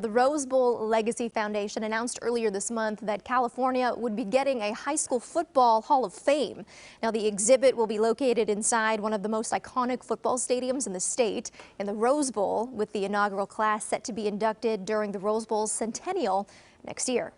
The Rose Bowl Legacy Foundation announced earlier this month that California would be getting a high school football Hall of Fame. Now, the exhibit will be located inside one of the most iconic football stadiums in the state, in the Rose Bowl, with the inaugural class set to be inducted during the Rose Bowl's centennial next year.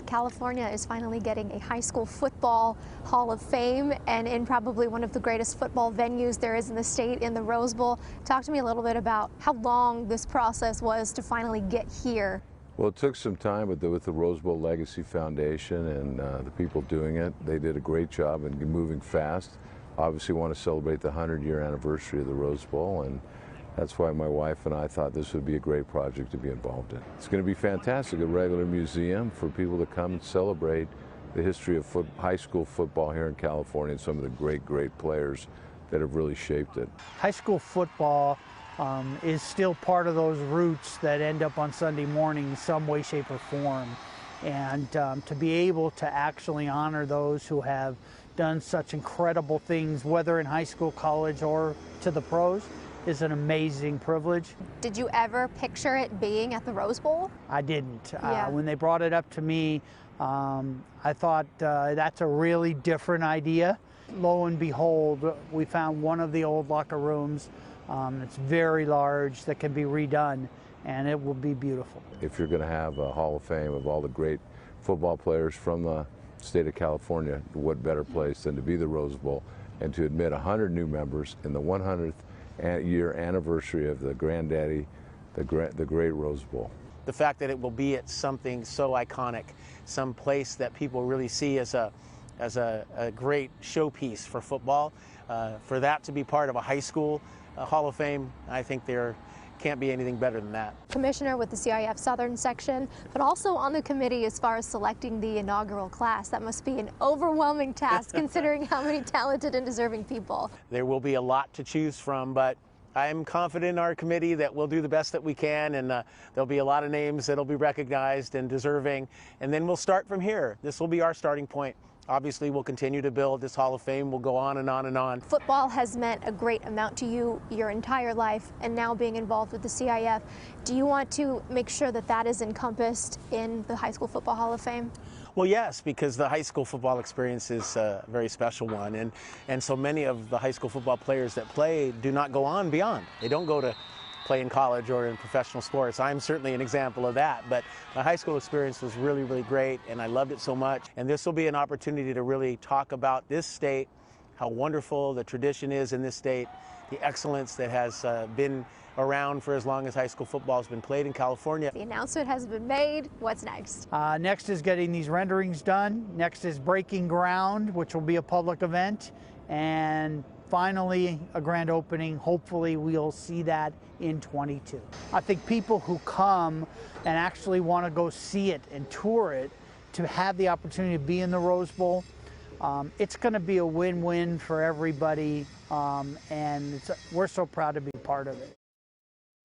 California is finally getting a high school football Hall of Fame, and in probably one of the greatest football venues there is in the state, in the Rose Bowl. Talk to me a little bit about how long this process was to finally get here. Well, it took some time with the Rose Bowl Legacy Foundation and the people doing it. They did a great job in moving fast. Obviously want to celebrate the 100-year anniversary of the Rose Bowl, and that's why my wife and I thought this would be a great project to be involved in. It's going to be fantastic, a regular museum for people to come and celebrate the history of high school football here in California and some of the great players that have really shaped it. High school football is still part of those roots that end up on Sunday morning in some way, shape, or form. And to be able to actually honor those who have done such incredible things, whether in high school, college, or to the pros, is an amazing privilege. Did you ever picture it being at the Rose Bowl? I didn't. Yeah. When they brought it up to me, I thought that's a really different idea. Lo and behold, we found one of the old locker rooms. It's very large, that can be redone, and it will be beautiful. If you're going to have a Hall of Fame of all the great football players from the state of California, what better place than to be the Rose Bowl and to admit 100 new members in the 100th year anniversary of the granddaddy, the great Rose Bowl. The fact that it will be at something so iconic, some place that people really see as a great showpiece for football, for that to be part of a high school Hall of Fame, I think there can't be anything better than that. Commissioner with the CIF Southern section, but also on the committee as far as selecting the inaugural class. That must be an overwhelming task considering how many talented and deserving people. There will be a lot to choose from, but I'm confident in our committee that we'll do the best that we can, and there'll be a lot of names that'll be recognized and deserving, and then we'll start from here. This will be our starting point. Obviously, we'll continue to build this Hall of Fame. We'll go on and on and on. Football has meant a great amount to you your entire life, and now being involved with the CIF, do you want to make sure that that is encompassed in the High School Football Hall of Fame? Well, yes, because the high school football experience is a very special one, and so many of the high school football players that play do not go on beyond. They don't go to play in college or in professional sports. I'm certainly an example of that, but my high school experience was really great, and I loved it so much. And this will be an opportunity to really talk about this state, how wonderful the tradition is in this state, the excellence that has been around for as long as high school football has been played in California. The announcement has been made. What's next? Next is getting these renderings done. Next is breaking ground, which will be a public event. And finally, a grand opening. Hopefully we'll see that in 22. I think people who come and actually want to go see it and tour it, to have the opportunity to be in the Rose Bowl, it's going to be a win-win for everybody, and we're so proud to be part of it.